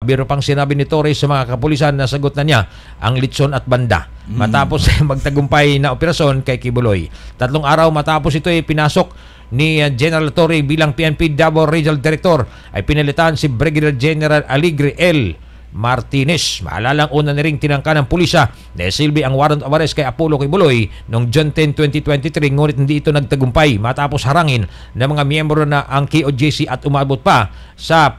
Biro pang sinabi ni Torre sa mga kapulisan na sagot na niya ang litson at banda matapos magtagumpay na operasyon kay Kibuloy. 3 araw matapos ito ay pinasok ni General Torre bilang PNP Davao Regional Director ay pinalitan si Brigadier General Aligre L. Martinez. Maalalang una na ring tinangka ng pulisya na silbi ang warrant of arrest kay Apollo Kibuloy noong June 10, 2023 ngunit hindi ito nagtagumpay matapos harangin ng mga miyembro na ang KOJC at umabot pa sa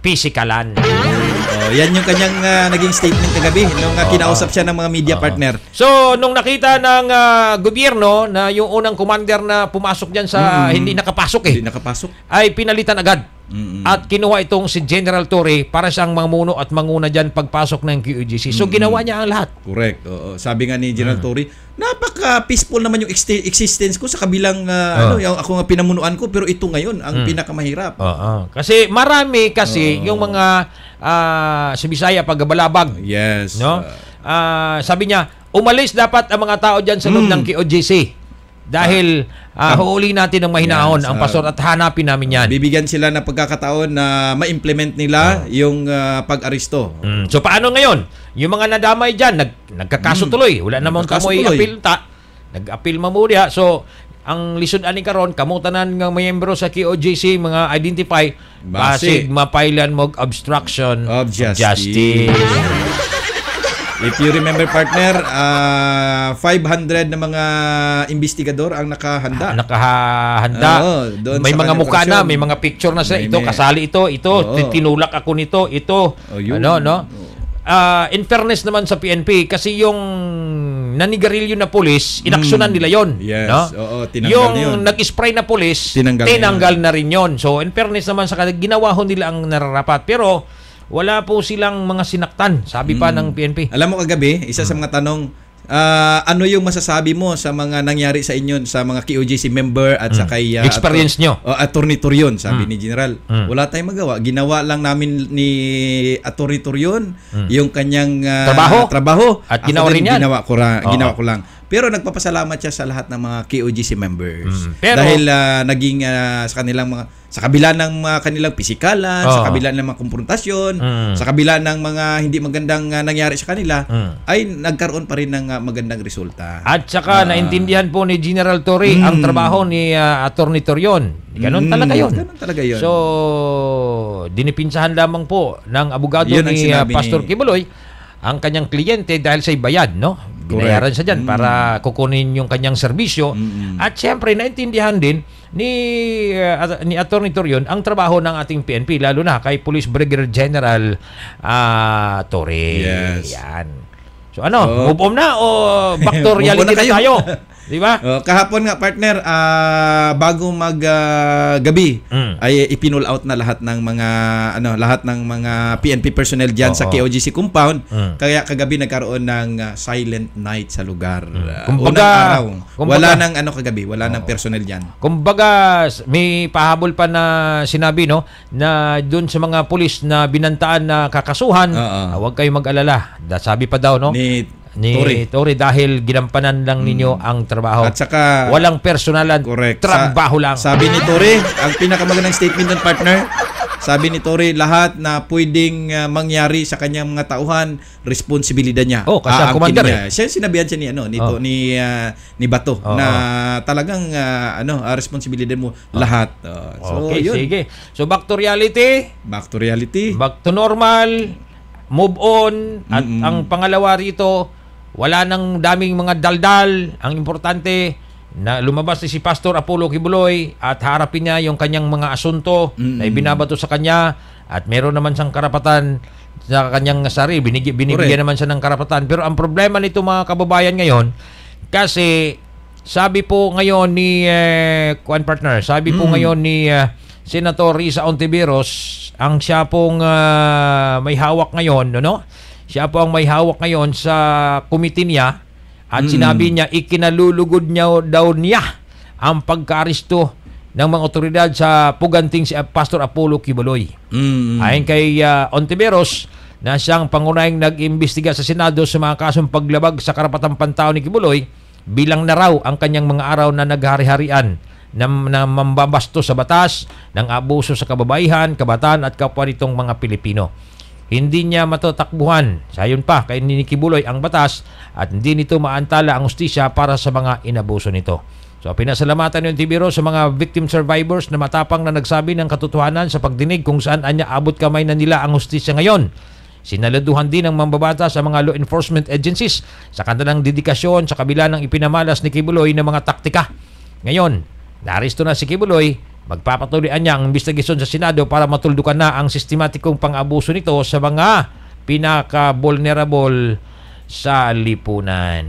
pisikalan. Yan yung kanyang naging statement kagabi nung kinausap siya ng mga media partner. So, nung nakita ng gobyerno na yung unang commander na pumasok dyan sa hindi nakapasok ay pinalitan agad. At kinuha itong si General Torre para siyang mamuno at manguna dyan pagpasok ng QUGC. So, ginawa niya ang lahat. Correct. Sabi nga ni General Torre, napaka-peaceful naman yung existence ko sa kabilang yung ako nga pinamunuan ko, pero ito ngayon ang pinakamahirap. Kasi marami yung mga sa Bisaya pagbalabag. Yes. No? Sabi niya, umalis dapat ang mga tao dyan sa loob ng QUGC. Dahil huuli natin ng mahinahon ang pastor at hanapin namin yan. Bibigyan sila ng pagkakataon na ma-implement nila yung pag-aristo. So paano ngayon? Yung mga nadamay dyan, nagkakaso tuloy. Wala namang kamoy apil nag-apil mamurya. So ang lisod ani karon kamutanan ng miyembro sa KOJC mga identify basig mapailan mo obstruction of justice. If you remember partner, 500 na mga investigador ang nakahanda. May mga mukha na, may mga picture na sila. Ito, kasali ito, tinulak ako nito, ito. In fairness naman sa PNP, kasi yung nanigarilyo na pulis, inaksyonan nila yon. Yes. No? Yung nag-spray na pulis, tinanggal na rin yon. So, in fairness naman sa ginawa ho nila ang nararapat. Pero, wala po silang mga sinaktan, sabi pa ng PNP. Alam mo kagabi, isa sa mga tanong, ano yung masasabi mo sa mga nangyari sa inyo sa mga KOJC member at sa kay experience nyo? Attorney Torion, sabi ni General. Wala tayong magawa. Ginawa lang namin ni Attorney Torion yung kanyang trabaho. At ginawa rin yan. Ginawa ko lang. Pero nagpapasalamat siya sa lahat ng mga KOJC members. Pero, dahil naging sa kanilang mga sa kabila ng mga kanilang pisikalan, sa kabila ng mga konfrontasyon, sa kabila ng mga hindi magandang nangyari sa kanila, ay nagkaroon pa rin ng magandang resulta. At saka naintindihan po ni General Torre ang trabaho ni Attorney Torion. Ganon talaga yun. So, dinipinsahan lamang po ng abogado ni Pastor Kibuloy ang kanyang kliyente dahil sa bayad, no? Binayaran siya dyan para kukunin yung kanyang serbisyo. At syempre, naintindihan din ni Attorney Torion ang trabaho ng ating PNP, lalo na kay Police Brigadier General Torre. Yes. Yan. So move on na o back to reality na tayo? Di ba? Kahapon nga partner, bago gabi ay ipinul out na lahat ng mga PNP personnel diyan sa KOJC compound. Kaya kagabi nagkaroon ng silent night sa lugar. Kumbaga, wala nang kagabi, wala nang personnel diyan. Kumbaga may pahabol pa na sinabi na doon sa mga pulis na binantaan na kakasuhan, huwag kayong mag-alala. Sabi pa daw ni Torre dahil ginampanan lang ninyo ang trabaho. At saka walang personalan, trabaho lang. Sabi ni Torre, ang pinakamagandang statement ng partner, sabi ni Torre, lahat na pwedeng mangyari sa kanyang mga tauhan, responsibilidad niya. Kasi ang commander siya sinabihan siya ni Bato na talagang responsibilidad mo lahat. So, sige. So back to reality. Back to reality. Back to normal. Move on. At ang pangalawa rito, wala nang daming mga daldal. Ang importante na lumabas si Pastor Apollo Kibuloy at harapin niya yung kanyang mga asunto na ibinabato sa kanya at meron naman siyang karapatan sa kanyang sarili. Binibigyan naman siya ng karapatan. Pero ang problema nito mga kababayan ngayon, kasi sabi po ngayon ni ngayon ni Senator Risa Ontiveros, ang siya pong may hawak ngayon, Siya po ang may hawak ngayon sa committee niya at sinabi niya ikinalulugod daw niya ang pagka-aristo ng mga otoridad sa puganting si Pastor Apollo Kibuloy. Ayon kay Ontiveros na siyang pangunahing nag-imbestiga sa Senado sa mga kasong paglabag sa karapatang pantao ni Kibuloy, bilang na raw ang kanyang mga araw na naghari-harian na mambabasto sa batas ng abuso sa kababaihan, kabataan at kapwa nitong mga Pilipino. Hindi niya matatakbuhan, sayon pa kay Nicky Buloy, ang batas at hindi nito maantala ang hustisya para sa mga inabuso nito. So pinasalamatan yung TVRO sa mga victim survivors na matapang na nagsabi ng katotohanan sa pagdinig kung saan anya abot kamay na nila ang hustisya ngayon. Sinaladuhan din ng mambabata sa mga law enforcement agencies sa kanilang dedikasyon sa kabila ng ipinamalas ni Kibuloy ng mga taktika. Ngayon, naaresto na si Kibuloy. Magpapatuloyan niya ang investigasyon sa Senado para matuldukan na ang sistematikong pang-abuso nito sa mga pinaka-vulnerable sa lipunan.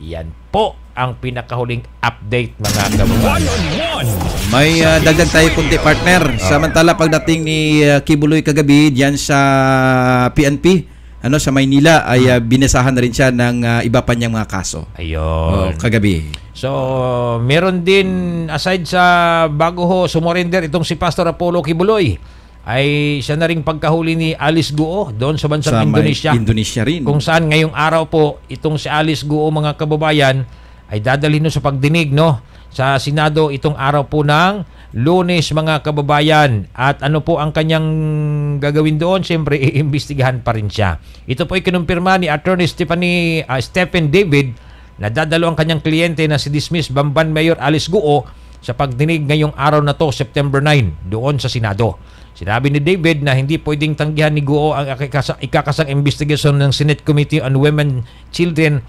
Yan po ang pinakahuling update, mga kababayan. May dagdag tayo kunti, partner. Samantala pagdating ni Kibuloy kagabi diyan sa PNP, sa Maynila, ay binasahan na rin siya ng iba pa niyang mga kaso. Ayun. Kagabi. So, meron din, aside sa bago ho sumurrender itong si Pastor Apollo Kibuloy, ay siya na rin pagkahuli ni Alice Guo doon sa bansang Indonesia. Indonesia rin. Kung saan ngayong araw po itong si Alice Guo, mga kababayan, ay dadalhin no sa pagdinig sa Senado itong araw po ng Lunes, mga kababayan. At ano po ang kanyang gagawin doon? Siyempre, iimbestigahan pa rin siya. Ito po ay kinumpirma ni Attorney Stephen David na dadalo ang kanyang kliyente na si dismissed Bamban Mayor Alice Guo sa pagdinig ngayong araw na to, September 9, doon sa Senado. Sinabi ni David na hindi pwedeng tanggihan ni Guo ang ikakasang investigasyon ng Senate Committee on Women, Children,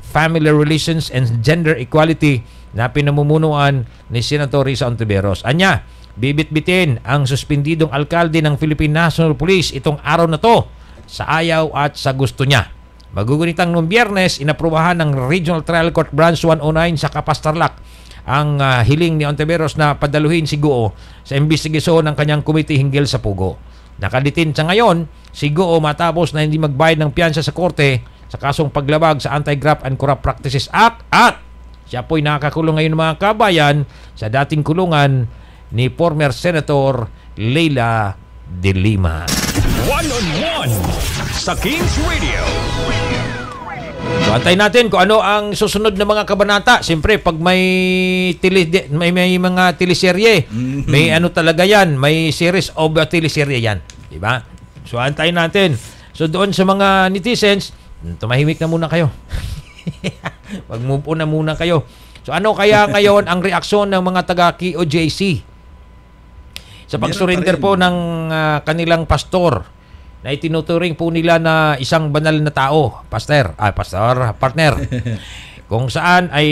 Family Relations and Gender Equality na pinamumunuan ni Senator Risa Ontiveros. Anya, bibit-bitin ang suspendidong alkalde ng Philippine National Police itong araw na to sa ayaw at sa gusto niya. Magugunitang noong Biyernes, inaprubahan ng Regional Trial Court Branch 109 sa Kapastarlak ang hiling ni Ontiveros na padaluhin si Guo sa investigasyon ng kanyang komite hinggil sa pugo. Nakaditin sa ngayon si Guo matapos na hindi magbayad ng piyansa sa korte sa kasong paglabag sa Anti-Graft and Corrupt Practices Act at siya po'y nakakulong ngayon, mga kabayan, sa dating kulungan ni former Senator Leila de Lima. One-on-one sa Kings Radio. So, antayin natin kung ano ang susunod na mga kabanata. Siyempre, pag may mga teleserye, may ano talaga yan, may series of teleserye yan. Diba? So, antayin natin. So, doon sa mga netizens, tumahimik na muna kayo. Mag-move on na muna kayo. So, ano kaya ngayon ang reaksyon ng mga taga-KOJC sa pag-surrender po ng kanilang pastor na itinuturing po nila na isang banal na tao, partner, kung saan ay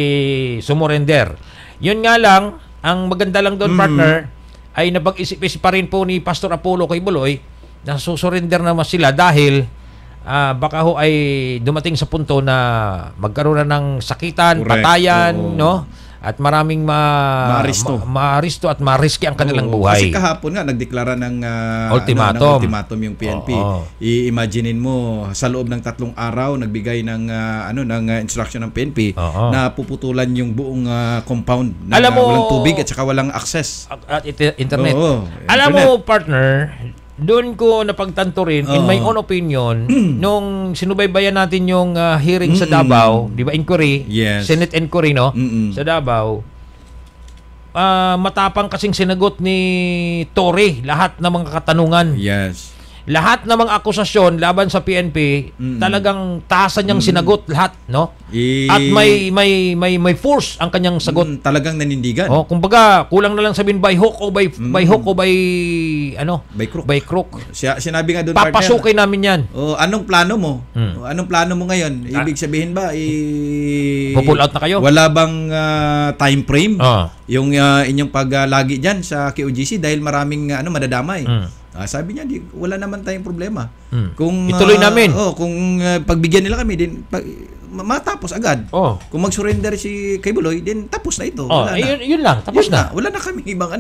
sumurrender. Yun nga lang, ang maganda lang doon, partner, ay napag-isip-isip pa rin po ni Pastor Apollo Kibuloy na susurrender naman sila dahil baka ho ay dumating sa punto na magkaroon na ng sakitan, patayan, at maraming maaristo at mariski ang kanilang buhay. Kasi kahapon nga nagdeklara ng ultimatum yung PNP. I-imaginein mo sa loob ng 3 araw nagbigay ng instruction ng PNP na puputulan yung buong compound na walang tubig at saka walang access at internet. Alam mo, partner, doon ko napagtanto rin, in my own opinion, nung sinubaybayan natin yung hearing sa Davao, di ba, inquiry, Senate inquiry, sa Davao, matapang kasing sinagot ni Tory lahat ng mga katanungan. Yes. Lahat ng mga akusasyon laban sa PNP, talagang taasan niyang sinagot lahat, At may force ang kanyang sagot. Talagang nanindigan. Kumbaga, kulang na lang sabihin by hook o by crook. Sinabi nga doon, papasukin namin 'yan. Anong plano mo? Anong plano mo ngayon? Ibig sabihin ba pull out na kayo? Wala bang time frame yung inyong paglagi diyan sa KOJC dahil maraming madadamay? Sabi niya, wala naman tayong problema. Kung ituloy namin. Kung pagbigyan nila kami, din matapos agad. Kung mag-surrender si Kibuloy, din tapos na ito. Yun lang, tapos na. Wala na kami ibang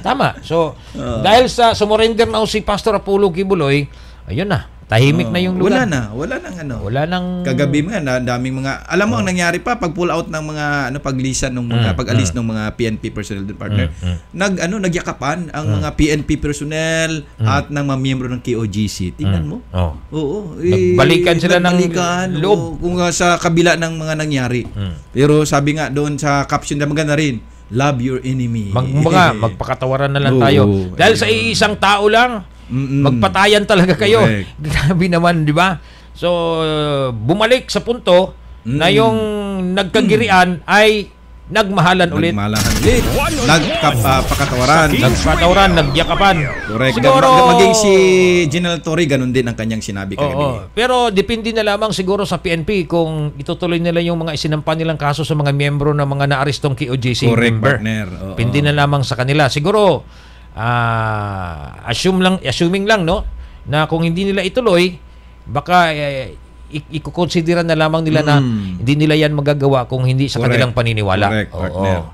Tama. So, dahil sa sumurrender na si Pastor Apollo Kibuloy, ayun na. Tahimik na yung lugar. Wala nang kagabi daming mga alam mo ang nangyari pa pag pull out ng mga paglisan ng mga pag-alis ng mga PNP personnel din, partner. Nagyakapan ang mga PNP personnel at ng mga miyembro ng KOJC. Tingnan mo. Nagbalikan sila ng loob kung sa kabila ng mga nangyari. Pero sabi nga doon sa caption na maganda rin, love your enemy. Magpakatawaran na lang Oo, tayo. Dahil sa ayun. iisang tao lang, magpatayan talaga kayo. Correct. Grabe naman, di ba? So, bumalik sa punto na yung nagkagirian ay nagmahalan ulit. Nagmalahan ulit. Nagpakatawaran. Nagpatawaran, nagyakapan. Correct. Siguro, Maging si General Torre, ganun din ang kanyang sinabi kagabi. oo. Pero depende na lamang siguro sa PNP kung itutuloy nila yung mga isinampan nilang kaso sa mga miyembro ng mga naarestong KOJC Correct, member. partner. Oo. Depende na lamang sa kanila. Siguro, assuming lang, no, na kung hindi nila ituloy, baka ikukonsidera na lamang nila na hindi nila yan magagawa kung hindi sa Correct. kanilang paniniwala. Correct, partner. Oo.